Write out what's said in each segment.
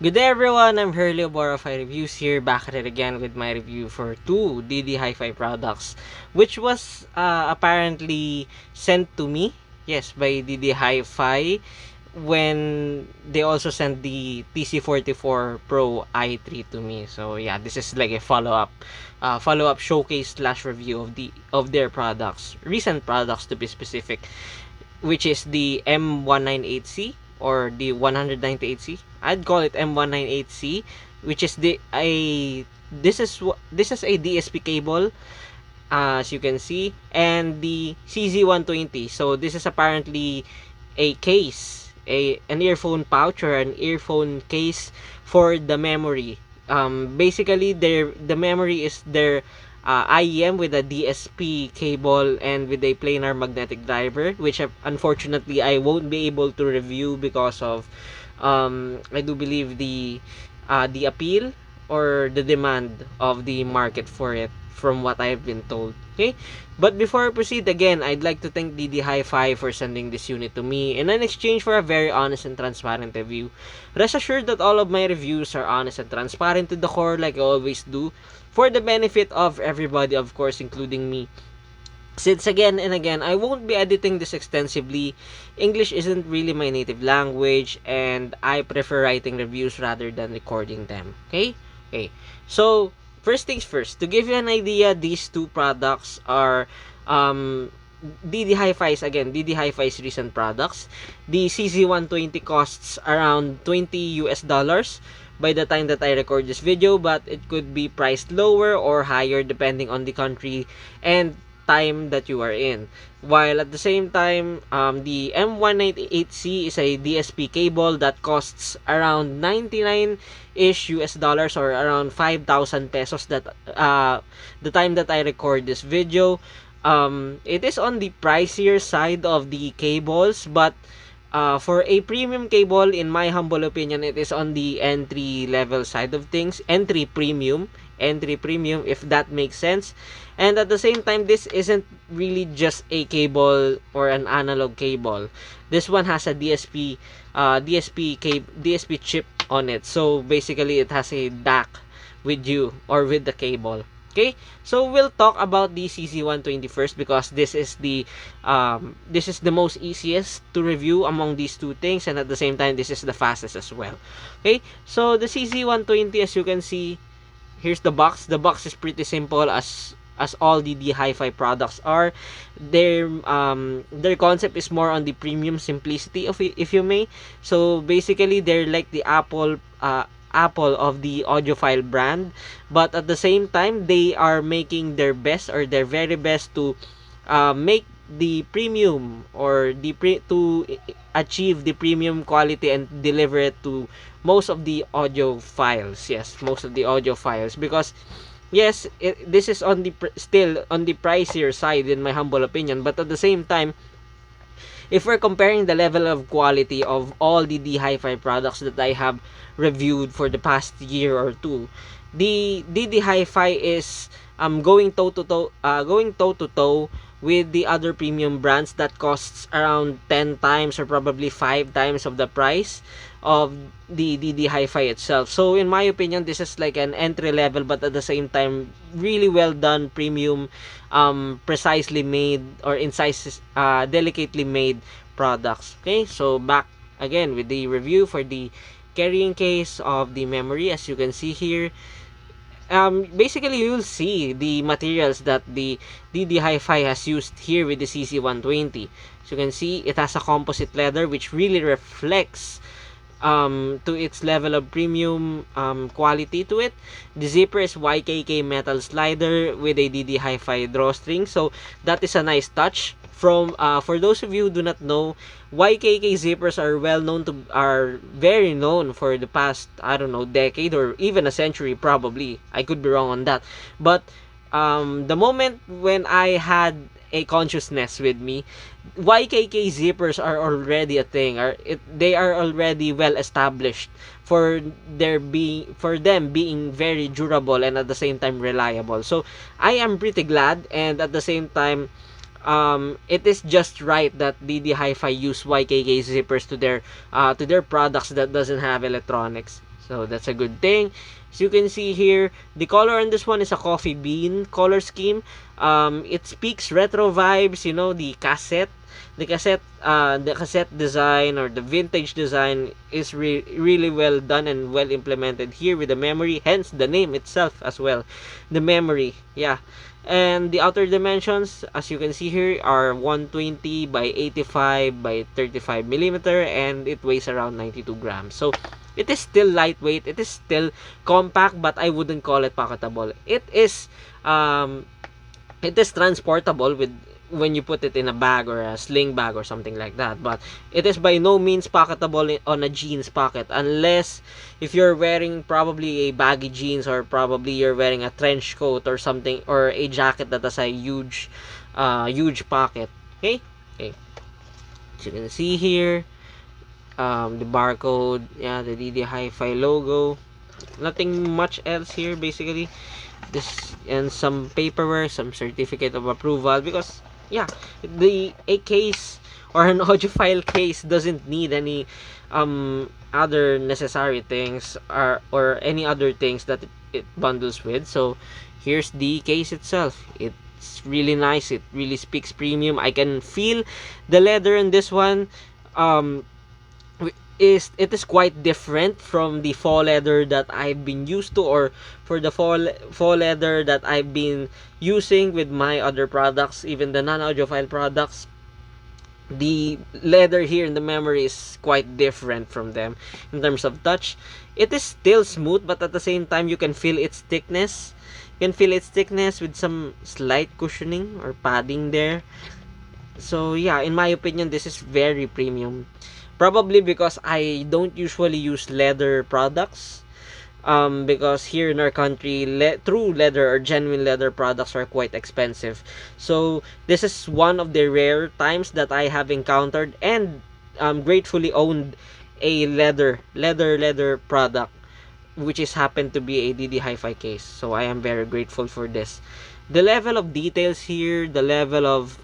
Good day everyone, I'm Hurley of Borify Reviews here, back at it again with my review for two DD Hi-Fi products, which was apparently sent to me, yes, by DD Hi-Fi, when they also sent the TC44 Pro i3 to me. So yeah, this is like a follow-up showcase slash review of their products, recent products to be specific, which is the M198C or the 198C. I'd call it M198C, which is the a this is a DSP cable, as you can see, and the CZ120. So this is apparently a case, an earphone pouch or an earphone case for the memory. Basically, the memory is their IEM with a DSP cable and with a planar magnetic driver, which unfortunately I won't be able to review because of I do believe the appeal or the demand of the market for it, from what I've been told. Okay, but before I proceed, again, I'd like to thank DD Hi-Fi for sending this unit to me in exchange for a very honest and transparent review. Rest assured that all of my reviews are honest and transparent to the core, like I always do, for the benefit of everybody, of course, including me. Since again and again, I won't be editing this extensively. English isn't really my native language, and I prefer writing reviews rather than recording them. Okay? Okay. So, first things first, to give you an idea, these two products are DD Hi-Fi's, again, DD Hi-Fi's recent products. The CZ120 costs around $20 by the time that I record this video, but it could be priced lower or higher depending on the country and time that you are in. While at the same time, the M198C is a DSP cable that costs around 99-ish US dollars or around 5,000 pesos that the time that I record this video. It is on the pricier side of the cables, but for a premium cable, in my humble opinion, it is on the entry level side of things. Entry premium, if that makes sense. And at the same time, this isn't really just a cable or an analog cable. This one has a DSP chip on it. So basically, it has a DAC with you or with the cable. Okay, so we'll talk about the CZ120 first, because this is the most easiest to review among these two things, and at the same time this is the fastest as well. Okay, so the CZ120, as you can see, here's the box. The box is pretty simple, as all the Hi-Fi products are. Their concept is more on the premium simplicity of it, if you may. So basically, they're like the Apple of the audiophile brand, but at the same time they are making their best or their very best to make the premium or to achieve the premium quality and deliver it to most of the audiophiles. Yes, most of the audiophiles, because yes, this is on the still on the pricier side in my humble opinion, but at the same time, if we're comparing the level of quality of all the Hi-Fi products that I have reviewed for the past year or two, the Hi-Fi is going toe to toe with the other premium brands that costs around 10 times or probably 5 times of the price of the Hi-Fi itself. So in my opinion, this is like an entry level, but at the same time really well done premium, precisely made or incised, delicately made products. Okay, so back again with the review for the carrying case of the memory. As you can see here, basically you'll see the materials that the Hi-Fi has used here with the CZ120. So you can see it has a composite leather which really reflects to its level of premium quality to it. The zipper is YKK metal slider with a Hi-Fi drawstring, so that is a nice touch. For those of you who do not know, YKK zippers are very known for the past, I don't know, decade or even a century probably. I could be wrong on that, but the moment when I had a consciousness with me, YKK zippers are already a thing. They are already well established for them being very durable and at the same time reliable. So I am pretty glad, and at the same time, it is just right that DD Hi-Fi use YKK zippers to their products that doesn't have electronics. So that's a good thing. As you can see here, the color on this one is a coffee bean color scheme. It speaks retro vibes, the cassette design or the vintage design is really well done and well implemented here with the memory, hence the name itself as well, the memory. Yeah. And the outer dimensions, as you can see here, are 120 by 85 by 35 millimeter, and it weighs around 92 grams. So it is still lightweight, it is still compact, but I wouldn't call it pocketable. Um, it is transportable with when you put it in a bag or a sling bag or something like that, but it is by no means pocketable on a jeans pocket, unless if you're wearing probably a baggy jeans, or probably you're wearing a trench coat or something, or a jacket that has a huge pocket. Okay, so you can see here, the barcode, yeah, the DD Hi-Fi logo, nothing much else here basically. This and some paperwork, some certificate of approval, because yeah, a case or an audiophile case doesn't need any other necessary things, or any other things that it bundles with. So here's the case itself. It's really nice, it really speaks premium. I can feel the leather in this one. um it is quite different from the faux leather that I've been used to, or for the faux leather that I've been using with my other products, even the non-audiophile products. The leather here in the memory is quite different from them in terms of touch. It is still smooth, but at the same time you can feel its thickness. You can feel its thickness with some slight cushioning or padding there. So yeah, in my opinion, this is very premium. Probably because I don't usually use leather products. Because here in our country, true leather or genuine leather products are quite expensive. So this is one of the rare times that I have encountered and gratefully owned a leather product, which is happened to be a DD Hi-Fi case. So I am very grateful for this. The level of details here, the level of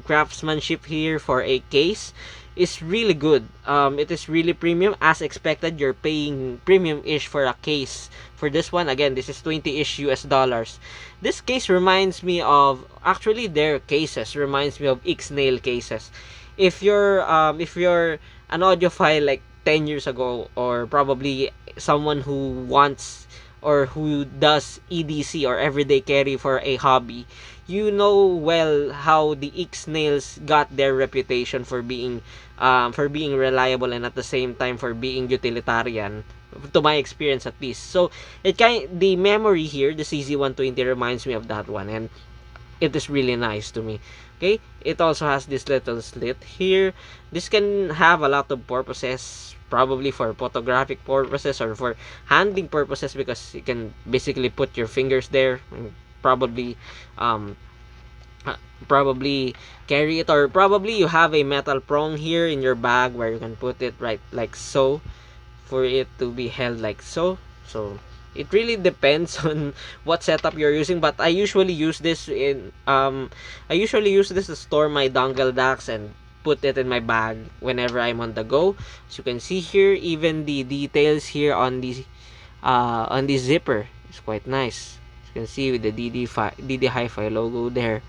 craftsmanship here for a case is really good. It is really premium. As expected, you're paying premium-ish for a case. For this one, again, this is 20-ish US dollars. This case reminds me of, actually their cases reminds me of Ixnail cases. If you're an audiophile like 10 years ago, or probably someone who wants or who does EDC or everyday carry for a hobby, you know well how the Ixnails got their reputation for being reliable, and at the same time for being utilitarian, to my experience at least. So the memory here, the CZ120, reminds me of that one, and it is really nice to me. Okay, it also has this little slit here. This can have a lot of purposes, probably for photographic purposes or for handling purposes, because you can basically put your fingers there and probably um probably carry it, or probably you have a metal prong here in your bag where you can put it right like so, for it to be held like so. So it really depends on what setup you're using, but I usually use this to store my dongle DACs and put it in my bag whenever I'm on the go. As you can see here, even the details here on the zipper is quite nice. As you can see with the DD Hi-Fi logo there.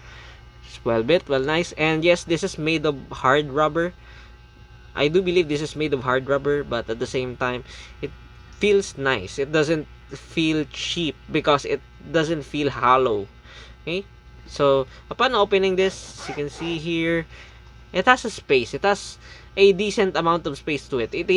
It's well nice. And yes, this is made of hard rubber. I do believe this is made of hard rubber, but at the same time, it feels nice. It doesn't feel cheap because it doesn't feel hollow. Okay? So, upon opening this, you can see here, it has a space. It has a decent amount of space to it. It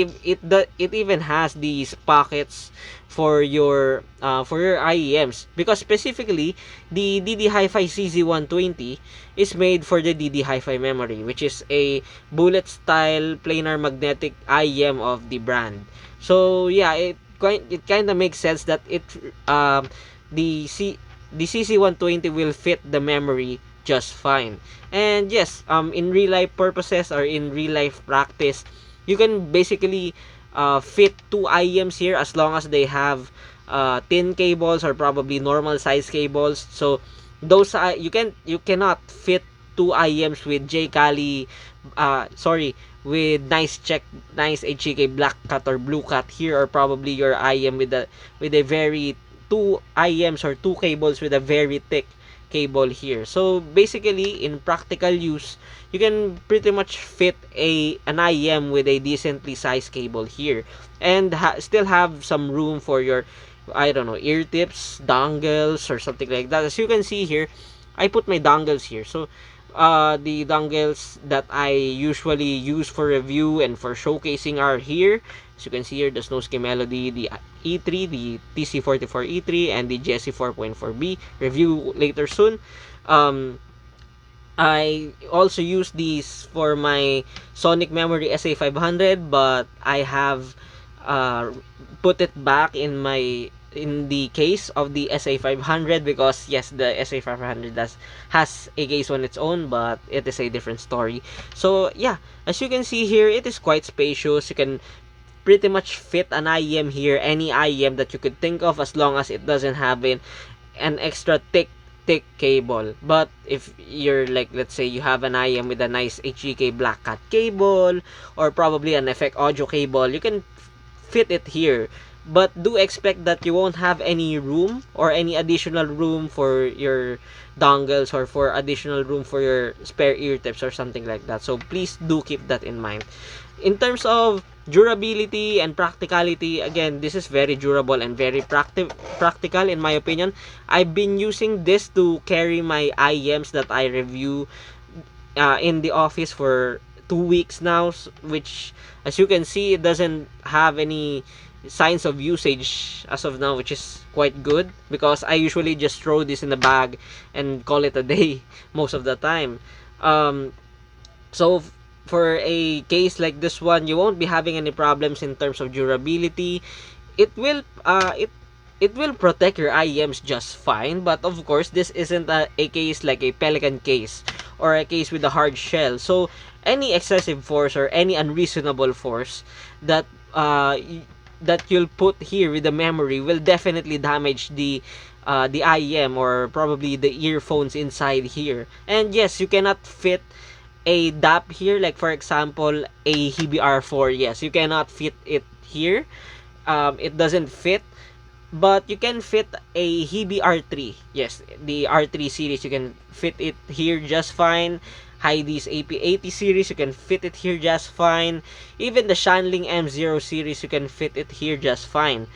even has these pockets for your IEMs, because specifically the DD Hi-Fi CZ120 is made for the DD Hi-Fi memory, which is a bullet style planar magnetic IEM of the brand. So yeah, it kind of makes sense that the C the CC120 will fit the memory just fine. And yes, in real life purposes or in real life practice, you can basically fit two IEMs here as long as they have thin cables or probably normal size cables. So those you cannot fit two IEMs with J Kali, with nice HK black cut or blue cut here, or probably your IEM with a very two IEMs or two cables with a very thick cable here. So basically, in practical use, you can pretty much fit an IEM with a decently sized cable here, and still have some room for your, I don't know, ear tips, dongles, or something like that. As you can see here, I put my dongles here. So the dongles that I usually use for review and for showcasing are here. As you can see here, the Snowski Melody, the E3, the TC44E3, and the Jessie 4.4B. Review later soon. I also use these for my Sonic Memory SA500, but I have put it back in the case of the SA500, because yes, the SA500 has a case on its own, but it is a different story. So yeah, as you can see here, it is quite spacious. You can pretty much fit an IEM here, any IEM that you could think of, as long as it doesn't have an extra thick cable. But if you're like, let's say you have an IEM with a nice HEK black cat cable, or probably an effect audio cable, you can fit it here. But do expect that you won't have any room or any additional room for your dongles, or for additional room for your spare ear tips or something like that. So please do keep that in mind. In terms of durability and practicality, again, this is very durable and very practical in my opinion. I've been using this to carry my IEMs that I review in the office for 2 weeks now, which, as you can see, it doesn't have any signs of usage as of now, which is quite good, because I usually just throw this in the bag and call it a day most of the time. So for a case like this one, you won't be having any problems in terms of durability. It will it will protect your IEMs just fine, but of course this isn't a case like a Pelican case or a case with a hard shell. So any excessive force or any unreasonable force that that you'll put here with the memory will definitely damage the IEM, or probably the earphones inside here. And yes, you cannot fit a DAP here, like for example a Hebe R4. Yes, you cannot fit it here. It doesn't fit, but you can fit a Hebe R3. Yes, the R3 series, you can fit it here just fine. Heidi's AP80 series, you can fit it here just fine. Even the Shanling M0 series, you can fit it here just fine.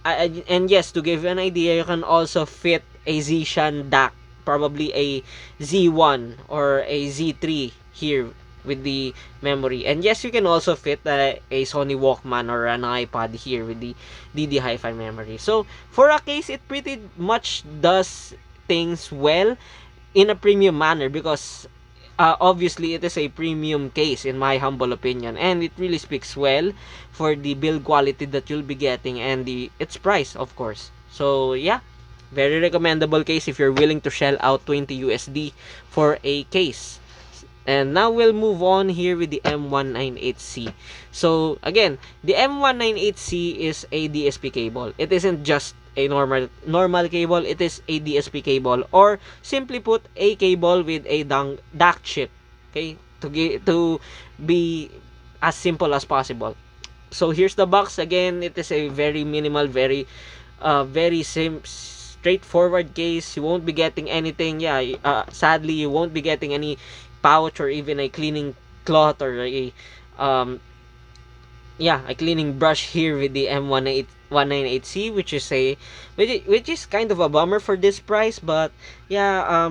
And yes, to give you an idea, you can also fit a Zishan DAC, probably a Z1 or a Z3 here with the memory. And yes, you can also fit a Sony Walkman or an iPod here with the DD Hi-Fi memory. So for a case, it pretty much does things well in a premium manner, because obviously it is a premium case in my humble opinion, and it really speaks well for the build quality that you'll be getting, and its price, of course. So yeah, very recommendable case if you're willing to shell out 20 USD for a case. And now we'll move on here with the M198C. So again, the M198C is a DSP cable. It isn't just a normal cable, it is a DSP cable, or simply put, a cable with a DAC chip. Okay, to be as simple as possible. So here's the box. Again, it is a very minimal, very straightforward case. You won't be getting anything. Yeah, sadly, you won't be getting any pouch or even a cleaning cloth or a cleaning brush here with the M198C, which is kind of a bummer for this price. But yeah,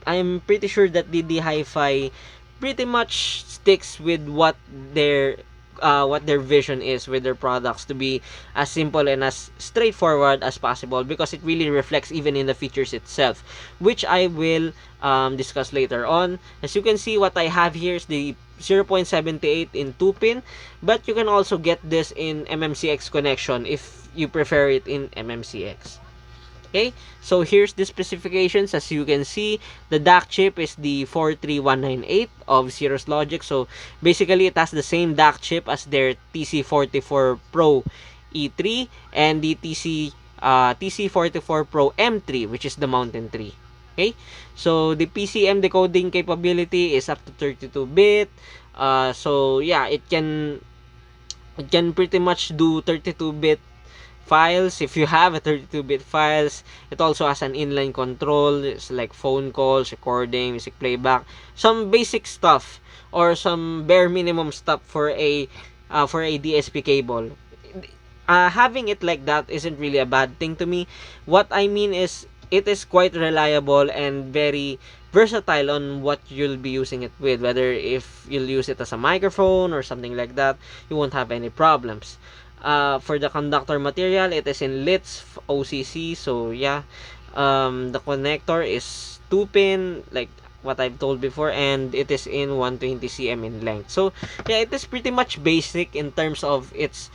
I'm pretty sure that DD Hi-Fi pretty much sticks with what their vision is with their products, to be as simple and as straightforward as possible, because it really reflects even in the features itself, which I will discuss later on. As you can see, what I have here is the 0.78 in 2-pin, but you can also get this in MMCX connection if you prefer it in MMCX. Okay, so here's the specifications. As you can see, the DAC chip is the 43198 of Cirrus Logic. So basically, it has the same DAC chip as their TC44 Pro E3 and the TC44 Pro M3, which is the Mountain 3. Okay, so the PCM decoding capability is up to 32-bit. So yeah, it can pretty much do 32-bit files. If you have a 32-bit files, it also has an inline control. It's like phone calls, recording, music playback, some basic stuff or some bare minimum stuff for a DSP cable. Having it like that isn't really a bad thing to me. What I mean is it is quite reliable and very versatile on what you'll be using it with. Whether if you'll use it as a microphone or something like that, you won't have any problems. For the conductor material, it is in LITS OCC. So yeah, the connector is 2-pin, like what I've told before, and it is in 120 cm in length. So yeah, it is pretty much basic in terms of its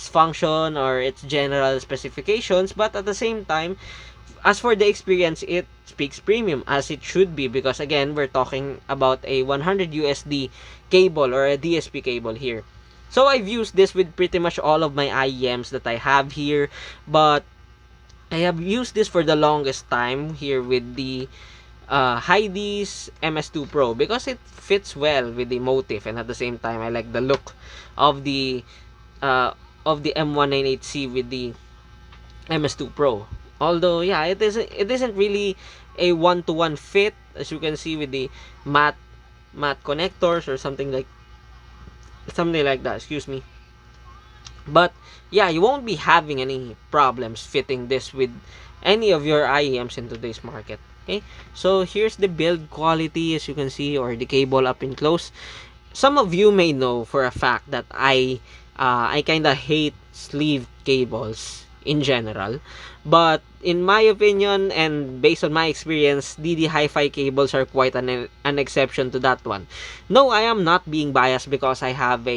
function or its general specifications, but at the same time, as for the experience, it speaks premium, as it should be, because again, we're talking about a 100 USD cable or a DSP cable here. So I've used this with pretty much all of my IEMs that I have here, but I have used this for the longest time here with the Heidi's MS2 Pro, because it fits well with the motif, and at the same time I like the look of the uh, M198C with the MS2 Pro. Although yeah, it isn't really a one-to-one fit, as you can see with the matte connectors or something like that. Excuse me. But yeah, you won't be having any problems fitting this with any of your IEMs in today's market. Okay, so here's the build quality, as you can see, or the cable up in close. Some of you may know for a fact that I kind of hate sleeve cables in general, but in my opinion and based on my experience, DD Hi-Fi cables are quite an exception to that one. No, I am not being biased, because I have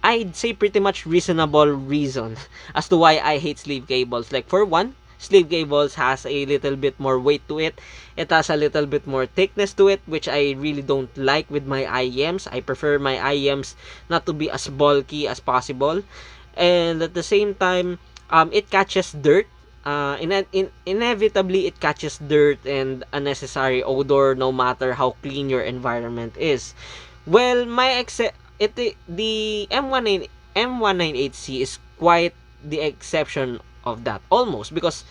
I'd say pretty much reasonable reason as to why I hate sleeve cables. Like for one, sleeve cables has a little bit more weight to it. It has a little bit more thickness to it, which I really don't like with my IEMs. I prefer my IEMs not to be as bulky as possible. And at the same time, it catches dirt. Inevitably, it catches dirt and unnecessary odor, no matter how clean your environment is. Well, the M198C is quite the exception of that, almost, because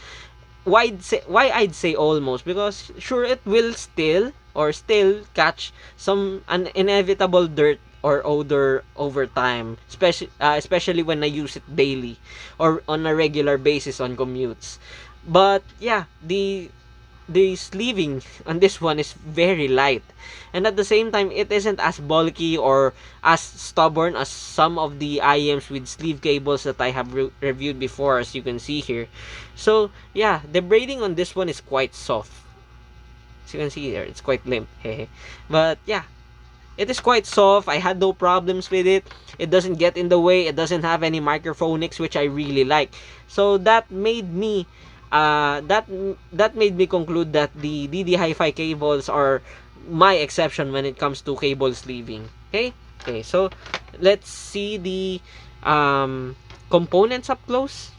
why I'd say almost, because sure, it will still catch some an inevitable dirt or odor over time, especially when I use it daily or on a regular basis on commutes. But yeah, the sleeving on this one is very light, and at the same time, it isn't as bulky or as stubborn as some of the IEMs with sleeve cables that I have reviewed before, as you can see here. So yeah, the braiding on this one is quite soft, as you can see there. It's quite limp. But yeah, it is quite soft. I had no problems with it. It doesn't get in the way. It doesn't have any microphonics, which I really like. So that made me conclude that the DD Hi-Fi cables are my exception when it comes to cable sleeving. Okay, so let's see the components up close.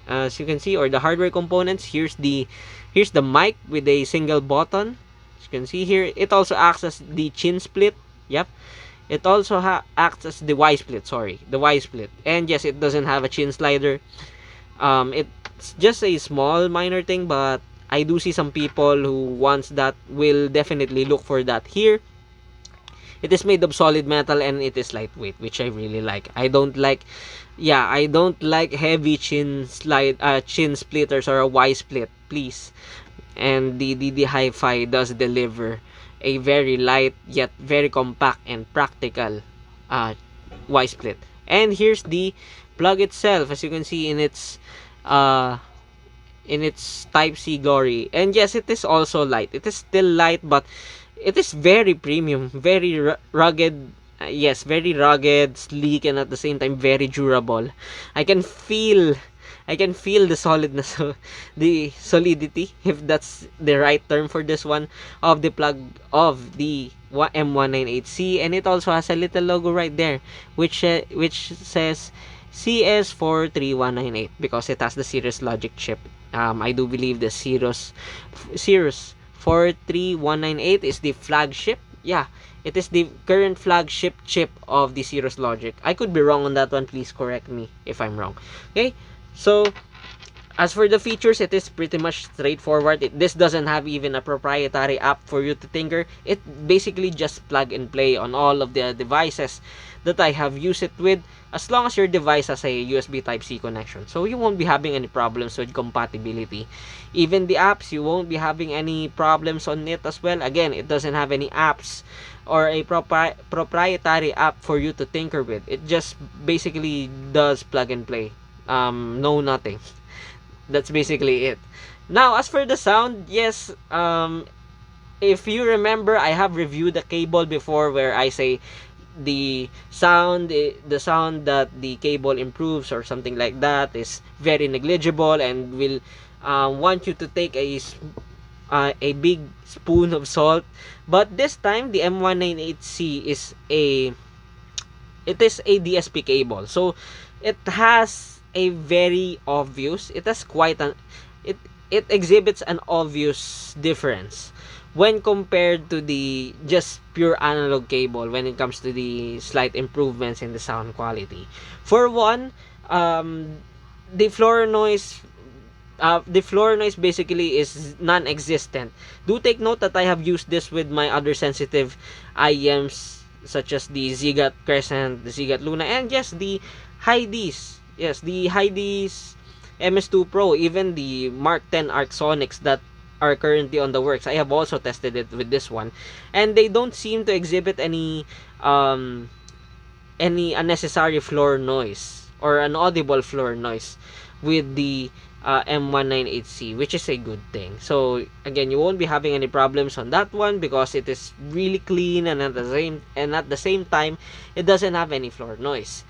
As you can see, or the hardware components, here's the mic with a single button. As you can see here, it also acts as the chin split. Yep. It also acts as the Y split, the Y split. And yes, it doesn't have a chin slider. It's just a small minor thing, but I do see some people who wants that will definitely look for that here. It is made of solid metal and it is lightweight, which I really like. I don't like heavy chin splitters or a Y split, please. And the Hi-Fi does deliver a very light yet very compact and practical uh, Y split. And here's the plug itself, as you can see uh, in its Type C glory. And yes, it is also light. It is still light, but it is very premium, very rugged. Yes, very rugged, sleek, and at the same time very durable. I can feel I can feel the solidness, the solidity, if that's the right term for this one, of the plug of the M198C, and it also has a little logo right there, which says CS43198, because it has the Cirrus Logic chip I do believe the Cirrus 43198 is the flagship. Yeah, it is the current flagship chip of the Cirrus Logic. I could be wrong on that one. Please correct me if I'm wrong. Okay, so as for the features, it is pretty much straightforward. This doesn't have even a proprietary app for you to tinker. It basically just plug and play on all of the devices that I have used it with, as long as your device has a USB Type-C connection. So you won't be having any problems with compatibility. Even the apps, you won't be having any problems on it as well. Again, it doesn't have any apps or a proprietary app for you to tinker with. It just basically does plug and play. No nothing. That's basically it. Now, as for the sound, yes, if you remember, I have reviewed the cable before where I say the sound that the cable improves or something like that is very negligible and will want you to take a big spoon of salt. But this time, the M198C is a DSP cable. So it has a very obvious, it has quite an it it exhibits an obvious difference when compared to the just pure analog cable when it comes to the slight improvements in the sound quality. For one, um, the floor noise basically is non-existent. Do take note that I have used this with my other sensitive IEMs such as the Zigat Crescent, the Zigat Luna, and yes, the Hydis. Yes, the Hydis MS2 Pro, even the Mark 10 Arcsonics that are currently on the works. I have also tested it with this one, and they don't seem to exhibit um any unnecessary floor noise or an audible floor noise with the M198C, which is a good thing. So again, you won't be having any problems on that one because it is really clean, and at the same time, it doesn't have any floor noise.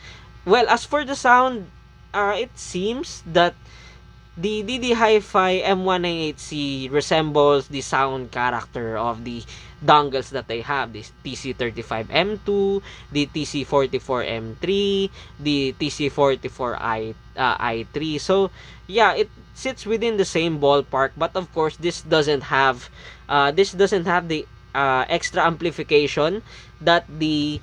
Well, as for the sound, it seems that the DD Hi-Fi M198C resembles the sound character of the dongles that they have, the TC35M2, the TC44M3, the TC44i3. So yeah, it sits within the same ballpark, but of course this doesn't have the extra amplification that the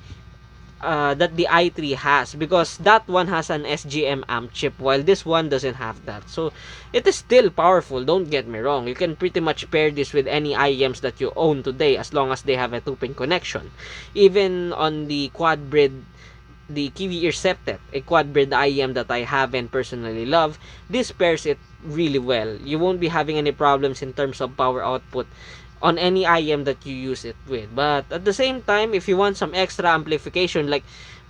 i3 has, because that one has an SGM amp chip while this one doesn't have that. So it is still powerful, don't get me wrong. You can pretty much pair this with any IEMs that you own today as long as they have a 2-pin connection. Even on the quad-brid, the Kiwi Ear Septet, a quad-brid IEM that I have and personally love, this pairs it really well. You won't be having any problems in terms of power output on any IEM that you use it with. But at the same time, if you want some extra amplification, like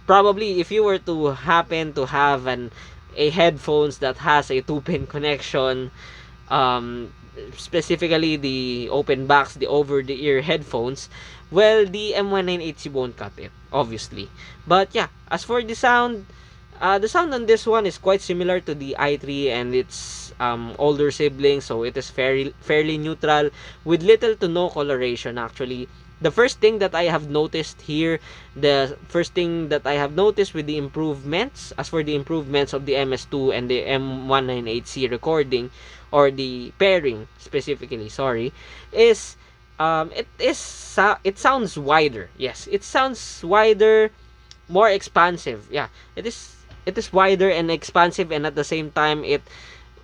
probably if you were to happen to have a headphones that has a 2-pin connection, um, specifically the open box, the over-the-ear headphones, well, the M198C won't cut it, obviously. But yeah, as for the sound on this one is quite similar to the i3 and its older sibling, so it is fairly neutral with little to no coloration actually. The first thing that I have noticed here, the first thing that I have noticed with the improvements, as for the improvements of the MS2 and the M198C recording, or the pairing specifically, sorry, is it sounds wider. Yes, it sounds wider, more expansive. Yeah, it is wider and expansive, and at the same time it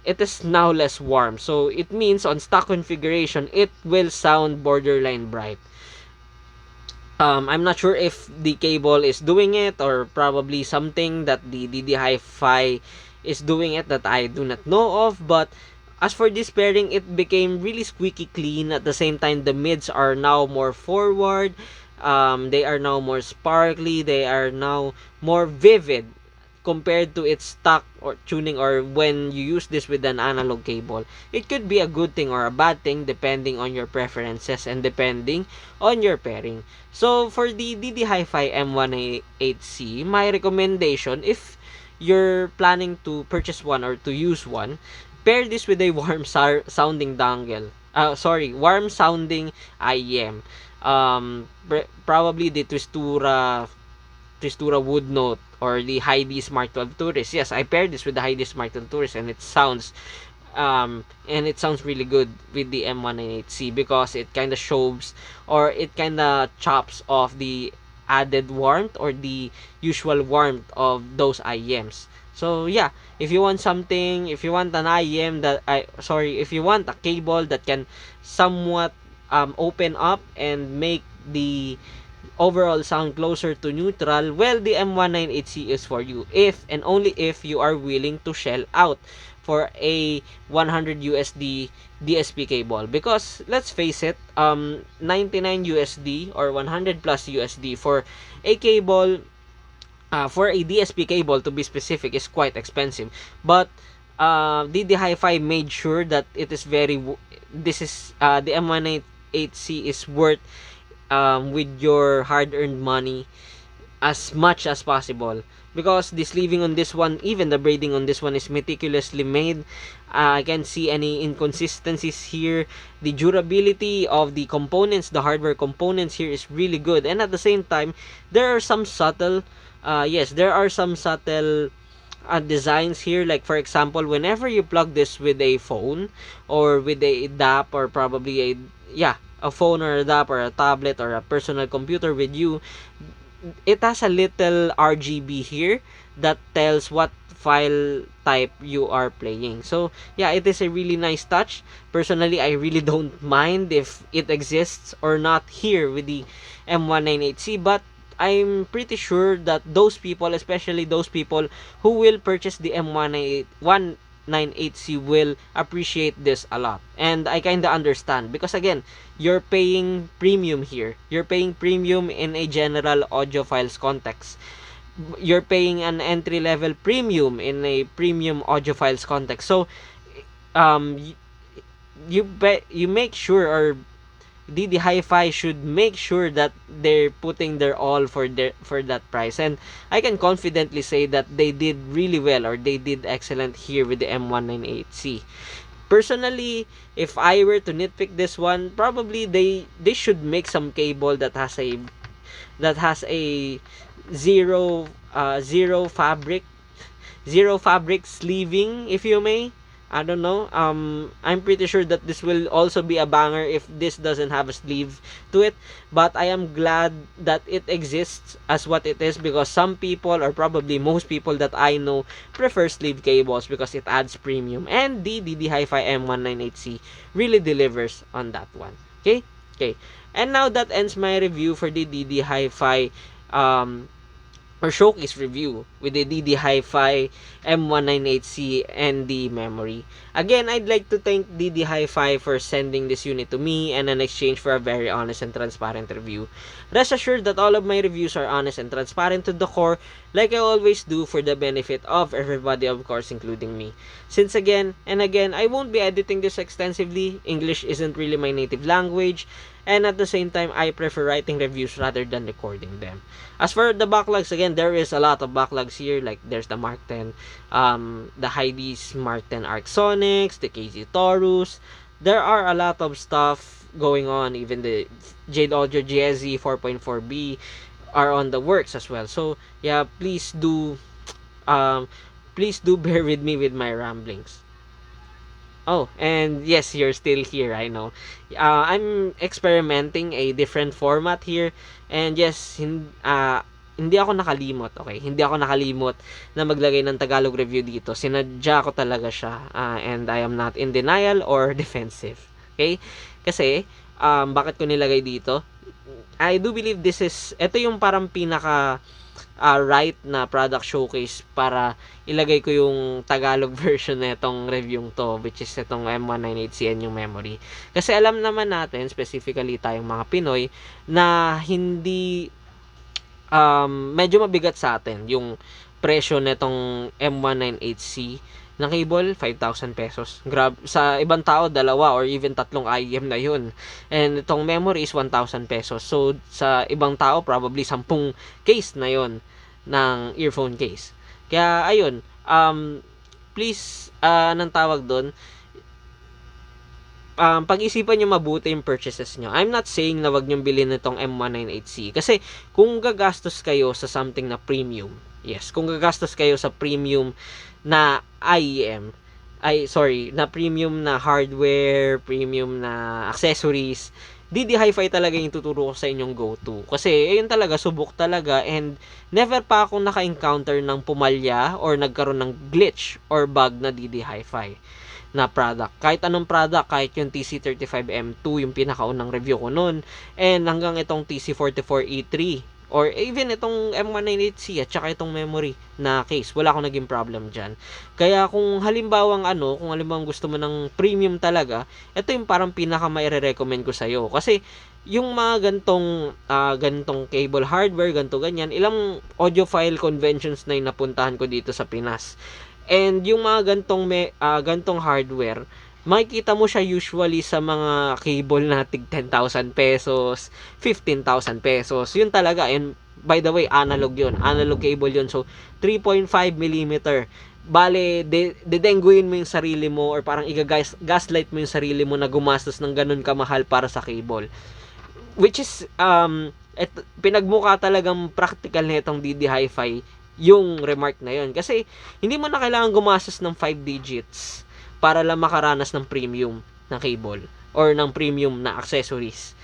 is now less warm. So it means on stock configuration it will sound borderline bright. I'm not sure if the cable is doing it or probably something that the DD Hi-Fi is doing it that I do not know of, but as for this pairing, it became really squeaky clean. At the same time, the mids are now more forward. They are now more sparkly. They are now more vivid compared to its stock or tuning, or when you use this with an analog cable. It could be a good thing or a bad thing depending on your preferences and depending on your pairing. So for the DD Hi-Fi M198C, my recommendation, if you're planning to purchase one or to use one, pair this with a sounding dongle. Warm sounding IEM. Probably the Twistura Wood Note or the Heidi Smart 12 Tourist. Yes, I paired this with the Heidi Smart 12 Tourist and it sounds And it sounds really good with the M198C because it kind of shows, or it kind of chops off the added warmth or the usual warmth of those IEMs. So yeah, if you want something, if you want an IEM that if you want a cable that can somewhat open up and make the overall sound closer to neutral, well, the M198C is for you if and only if you are willing to shell out for a 100 USD DSP cable. Because let's face it, 99 USD or 100 plus USD for a cable, for a DSP cable to be specific, is quite expensive. But DD Hi-Fi made sure that it is this is the M198C is worth, with your hard-earned money, as much as possible, because the sleeving on this one, even the braiding on this one, is meticulously made. I can't see any inconsistencies here. The durability of the components, the hardware components here, is really good. And at the same time, there are some subtle there are some subtle designs here. Like for example, whenever you plug this with a phone or with a DAP, or probably a phone or a DAP or a tablet or a personal computer with you, it has a little RGB here that tells what file type you are playing. So yeah, it is a really nice touch. Personally, I really don't mind if it exists or not here with the M198C, but I'm pretty sure that those people, especially those people who will purchase the M198C, will appreciate this a lot. And I kind of understand, because again, you're paying premium here. You're paying premium in a general audiophiles context. You're paying an entry level premium in a premium audiophiles context. So um you make sure, or DD Hi-Fi should make sure that they're putting their all for that price. And I can confidently say that they did really well, or they did excellent here with the M198C. Personally, if I were to nitpick this one, probably they should make some cable that has a zero fabric, sleeving, if you may. I don't know. I'm pretty sure that this will also be a banger if this doesn't have a sleeve to it. But I am glad that it exists as what it is, because some people, or probably most people that I know, prefer sleeve cables because it adds premium. And the DD Hi-Fi M198C really delivers on that one. Okay? Okay. And now that ends my review for the DD Hi-Fi um or showcase review with the DD Hi-Fi M198C and the memory. Again, I'd like to thank DD Hi-Fi for sending this unit to me, and in exchange for a very honest and transparent review. Rest assured that all of my reviews are honest and transparent to the core, like I always do, for the benefit of everybody, of course, including me. Since again and again, I won't be editing this extensively. English isn't really my native language, and at the same time, I prefer writing reviews rather than recording them. As for the backlogs, again, there is a lot of backlogs here. Like there's the Mark 10, the Heidi's Mark 10 Arc Sonics, the KZ Taurus. There are a lot of stuff going on. Even the Jade Audio GSZ 4.4B are on the works as well. So yeah, um, please do bear with me with my ramblings. Oh, and yes, you're still here, I know. I'm experimenting a different format here. And yes, hindi ako nakalimot, okay? Hindi ako nakalimot na maglagay ng Tagalog review dito. Sinadya ko talaga siya. And I am not in denial or defensive. Okay? Kasi, bakit ko nilagay dito? I do believe ito yung parang pinaka right na product showcase para ilagay ko yung Tagalog version nitong review to, which is itong M198CN yung memory. Kasi alam naman natin, specifically tayong mga Pinoy, na hindi medyo mabigat sa atin yung presyo nitong M198C na cable, 5,000 pesos. Grab, sa ibang tao, dalawa or even tatlong IEM na yun. And itong memory is 1,000 pesos. So, sa ibang tao, probably 10 case na yun ng earphone case. Kaya, ayun, please, anong tawag doon, pag-isipan nyo mabuti yung purchases nyo. I'm not saying na wag nyo bilhin itong M198C. Kasi, kung gagastos kayo sa something na premium, yes, kung gagastos kayo sa premium na IEM, na premium na hardware, premium na accessories, DD Hi-Fi talaga yung tuturo ko sa inyong go-to. Kasi, ayun talaga, subok talaga, and never pa akong naka-encounter ng pumalya or nagkaroon ng glitch or bug na DD Hi-Fi na product. Kahit anong product, kahit yung TC35M2, yung pinakaunang review ko nun, and hanggang itong TC44E3, or even itong M198C at saka itong memory na case, wala akong naging problem dyan. Kaya kung halimbawang gusto mo ng premium talaga, ito yung parang pinaka maire-recommend ko sa'yo. Kasi yung mga gantong cable hardware, ganyan, ilang audiophile conventions na yung napuntahan ko dito sa Pinas. And yung mga gantong hardware, makikita mo siya usually sa mga cable na tig 10,000 pesos, 15,000 pesos. Yun talaga. And by the way, analog yun. Analog cable yun. So, 3.5 millimeter. Bale, dedengguin mo yung sarili mo or parang gaslight mo yung sarili mo na gumastos ng ganun kamahal para sa cable. Which is, pinagmukha talagang practical na itong DD Hi-Fi yung remark na yun. Kasi, hindi mo na kailangan gumastos ng 5 digits para lang makaranas ng premium na cable or ng premium na accessories.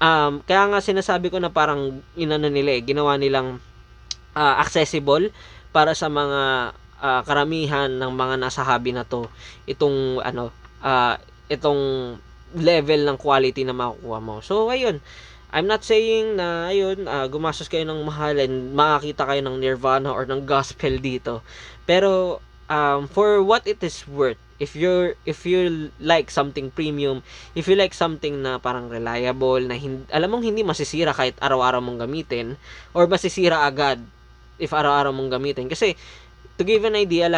Kaya nga sinasabi ko na parang ginawa nilang accessible para sa mga karamihan ng mga nasa hobby na to. Itong level ng quality na makukuha mo. So, ayun. I'm not saying na gumastos kayo ng mahal and makakita kayo ng Nirvana or ng gospel dito. Pero for what it is worth, if you like something premium, if you like something na parang reliable, na alam mong hindi masisira kahit araw-araw mong gamitin, or masisira agad if araw-araw mong gamitin. Kasi to give an idea,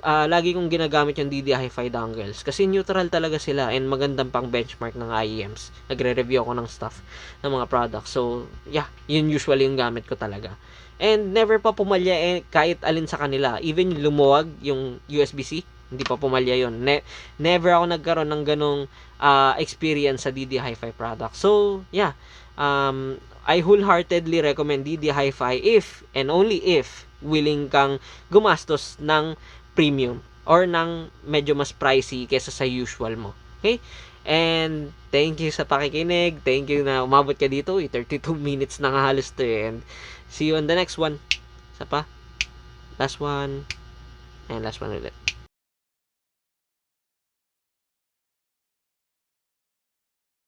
lagi kong ginagamit yung DD Hi-Fi dongles kasi neutral talaga sila and magandang pang benchmark ng IEMs. Nagre-review ako ng stuff ng mga products. So, yeah, yun usually yung gamit ko talaga. And never pa pumalya kahit alin sa kanila. Even lumuwag yung USB-C, hindi pa pumalya yun. Never ako nagkaroon ng ganong experience sa DD Hi-Fi product. So, yeah, I wholeheartedly recommend DD Hi-Fi if and only if willing kang gumastos ng premium or ng medyo mas pricey kesa sa usual mo. Okay? And thank you sa pakikinig. Thank you na umabot ka dito. 32 minutes na nga halos to. And see you on the next one. Isa pa. Last one. And last one ulit.